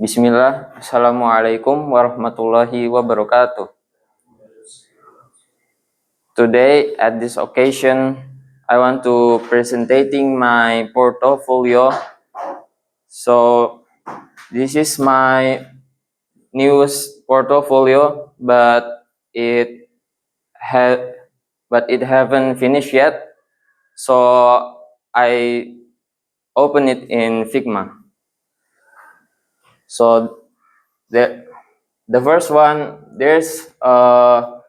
Bismillah, Assalamualaikum warahmatullahi wabarakatuh. Today, at this occasion, I want to presenting my portfolio. So, this is my newest portfolio, had but it haven't finished yet. So, I open it in Figma. So, the first one, there's a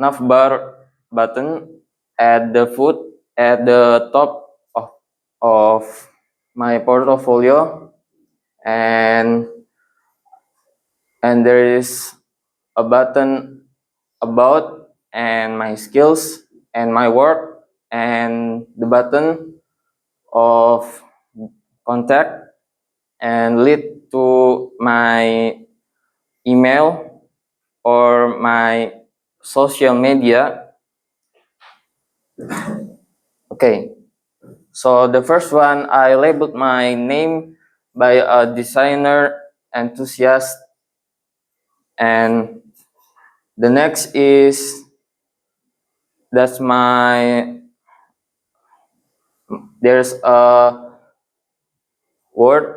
navbar button at the top of my portfolio, and there is a button about and my skills and my work, and the button of contact and lead to my email or my social media. Okay, so the first one, I labeled my name by a designer enthusiast, and the next is that's my there's a word.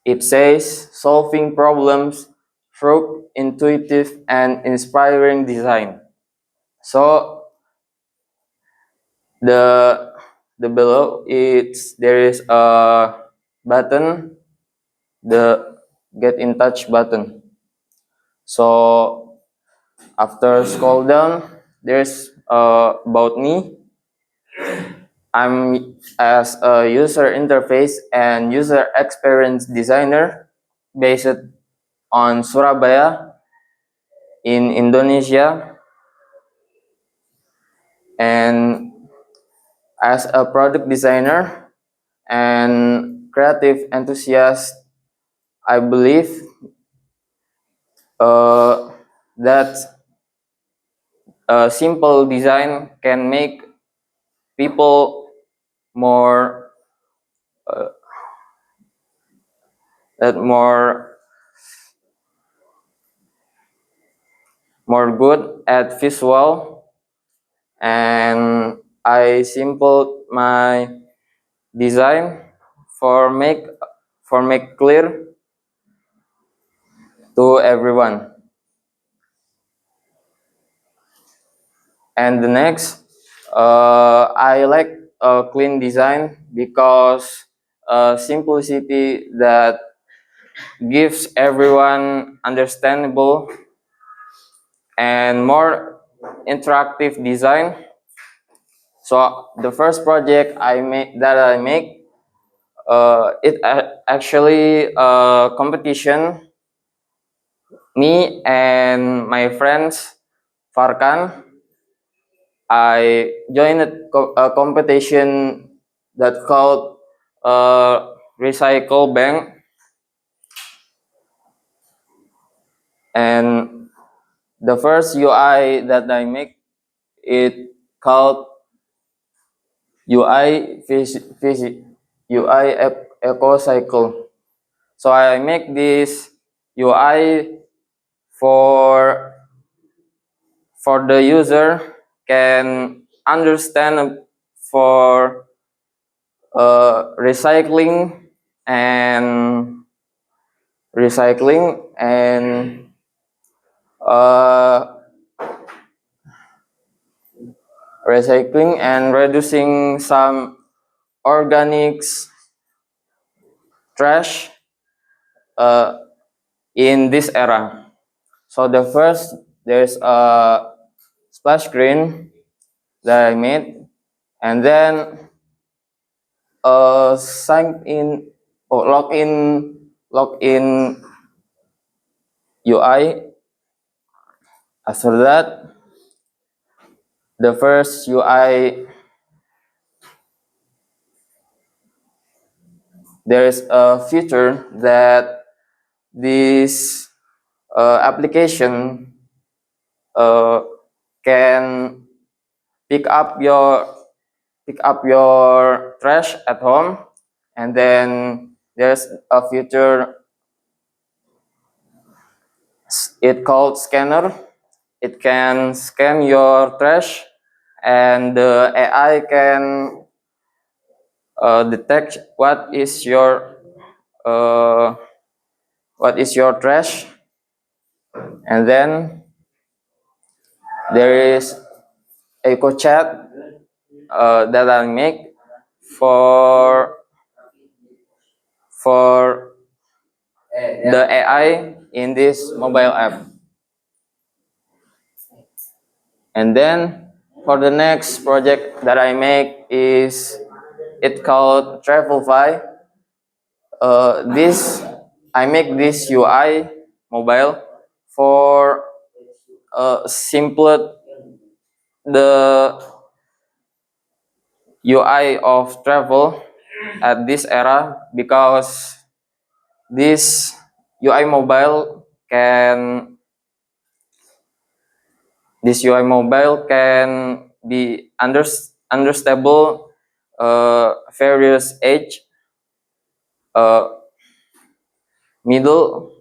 It says solving problems through intuitive and inspiring design. So the below there is a button, the get in touch button. So after scroll down, there's about me. I'm as a user interface and user experience designer based on Surabaya in Indonesia, and as a product designer and creative enthusiast, I believe that a simple design can make people more uh, that more good at visual, and I simple my design for make clear to everyone. And the next, I like a clean design because simplicity that gives everyone understandable and more interactive design. So the first project I make, it actually a competition. Me and my friends Farkan, I joined a competition that called Recycle Bank, and the first UI that I make, it called UI UI Eco Cycle. So I make this UI for the user can understand for recycling and recycling and uh, recycling and reducing some organics trash uh, in this era. So the first, there's a splash screen that I made, and then sign in or log in UI. After that, the first UI, there is a feature that this application uh, can pick up your trash at home, and then there's a feature it called scanner. It can scan your trash, and the AI can detect uh, what is your trash, and then there is echo chat that I make for for the AI in this mobile app. And then for the next project that I make is it called Travelify. This I make this UI mobile for simple the UI of travel at this era, because this UI mobile can be understandable various age, uh, middle,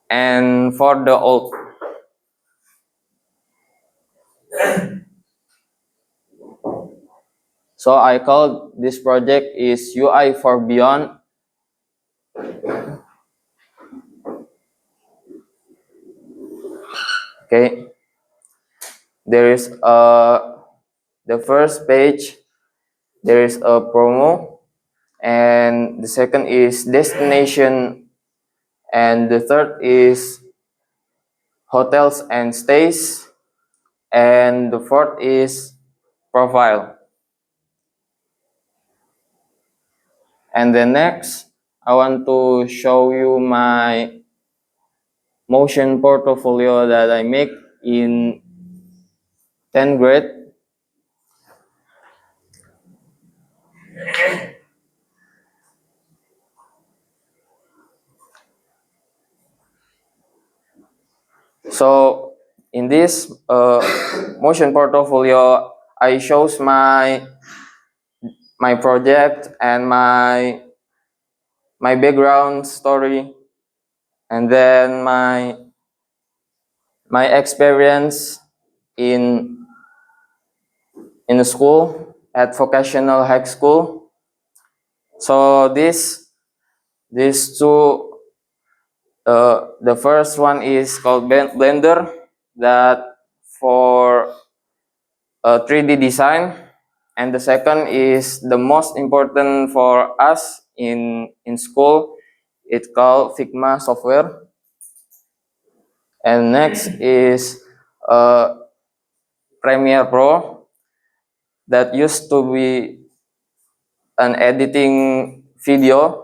and for the old. So I call this project is UI for Beyond. Okay, there is the first page. There is a promo, and the second is destination, and the third is hotels and stays, and the fourth is profile. And the next, I want to show you my motion portfolio that I make in 10th grade. So in this motion portfolio, I shows my project and my background story, and then my experience in in the school at vocational high school. So these two, the first one is called Blender, that for 3D design, and the second is the most important for us in school. It's called Figma software. And next is uh, Premiere Pro, that used to be an editing video.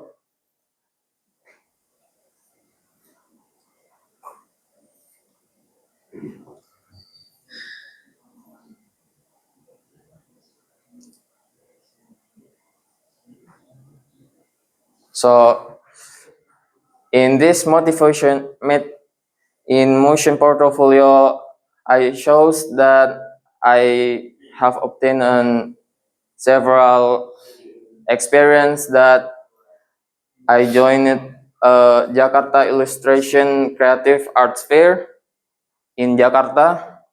So in this motion portfolio, I shows that I have obtained several experience that I joined Jakarta Illustration Creative Arts Fair in Jakarta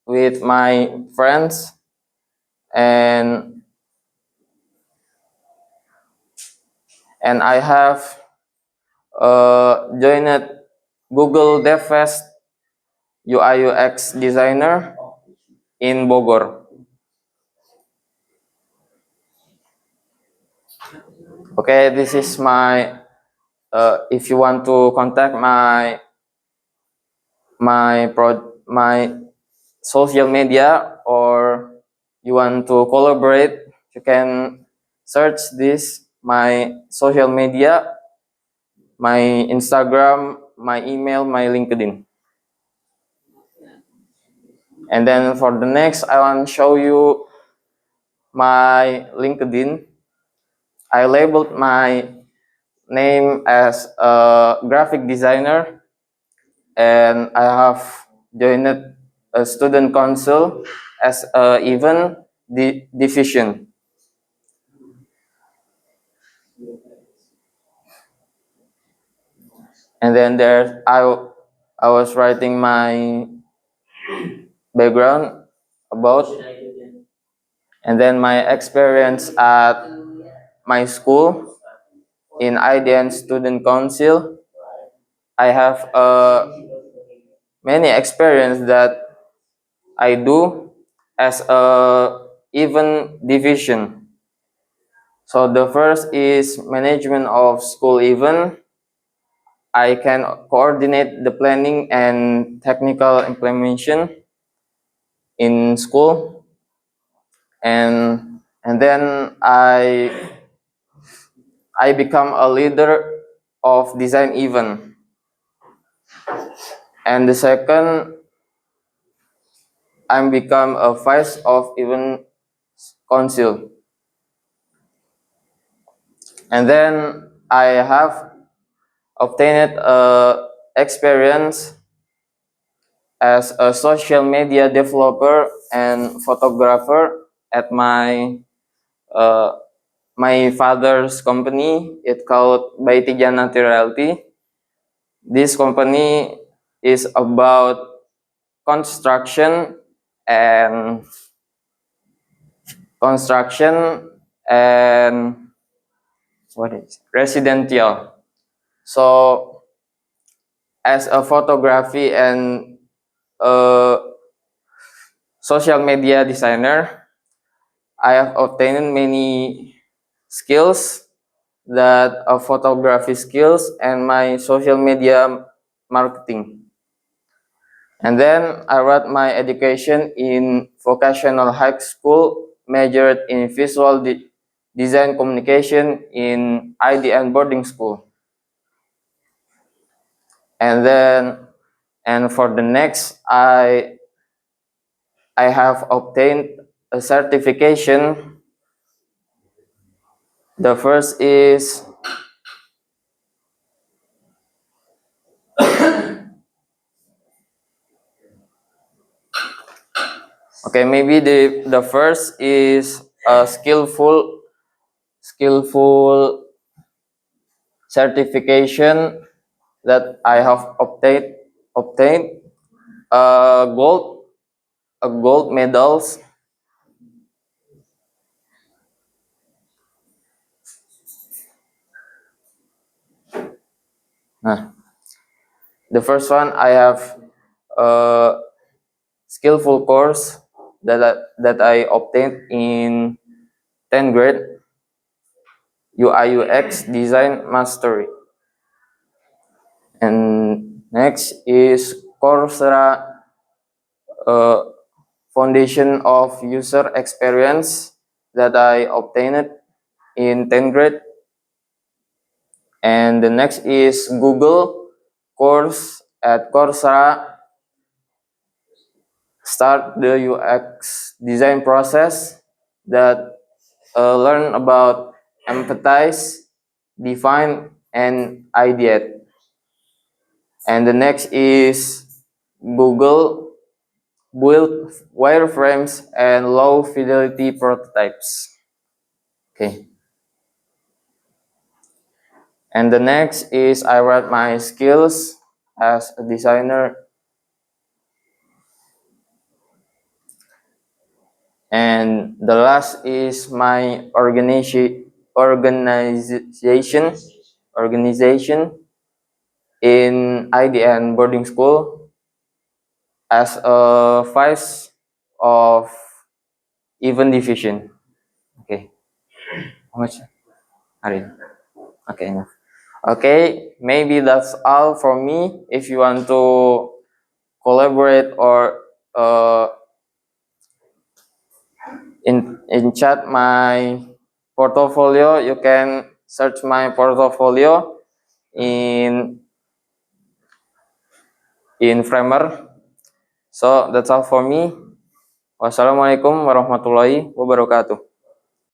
with my friends, and I have joined Google DevFest UI UX designer in Bogor. Okay, this is my. If you want to contact my social media, or you want to collaborate, you can search this my social media, my Instagram, my email, my LinkedIn. And then for the next, I want to show you my LinkedIn. I labeled my name as a graphic designer, and I have joined a student council as a event division. And then I was writing my background about, and then my experience at my school in IDN Student Council. I have many experience that I do as a even division. So the first is management of school event. I can coordinate the planning and technical implementation in school, and then I become a leader of design event. And the second, I become a vice of event council. And then I have obtained experience as a social media developer and photographer at uh, my father's company. It called Baitijan Naturality. This company is about construction and construction and what is residential. So as a photography and a social media designer, I have obtained many skills that are photography skills and my social media marketing. And then I wrote my education in vocational high school, majored in visual design communication in IDN boarding school. And then, and for the next, I have obtained a certification. The first is, okay, maybe the first is a skillful certification that I have obtained a gold medals. Nah, the first one I have a skillful course that I obtained in 10th grade, UI UX design mastery. And next is Coursera uh, foundation of user experience that I obtained in 10th grade. And the next is Google course at Coursera, start the UX design process, that learn about empathize, define, and ideate. And the next is Google build wireframes and low fidelity prototypes. Okay. And the next is I write my skills as a designer. And the last is my organization in IDN boarding school as a vice of event division. Okay. How much? Arin. Okay, enough. Okay, maybe that's all for me. If you want to collaborate or in chat my portfolio, you can search my portfolio in Framer. So that's all for me. Wassalamualaikum warahmatullahi wabarakatuh.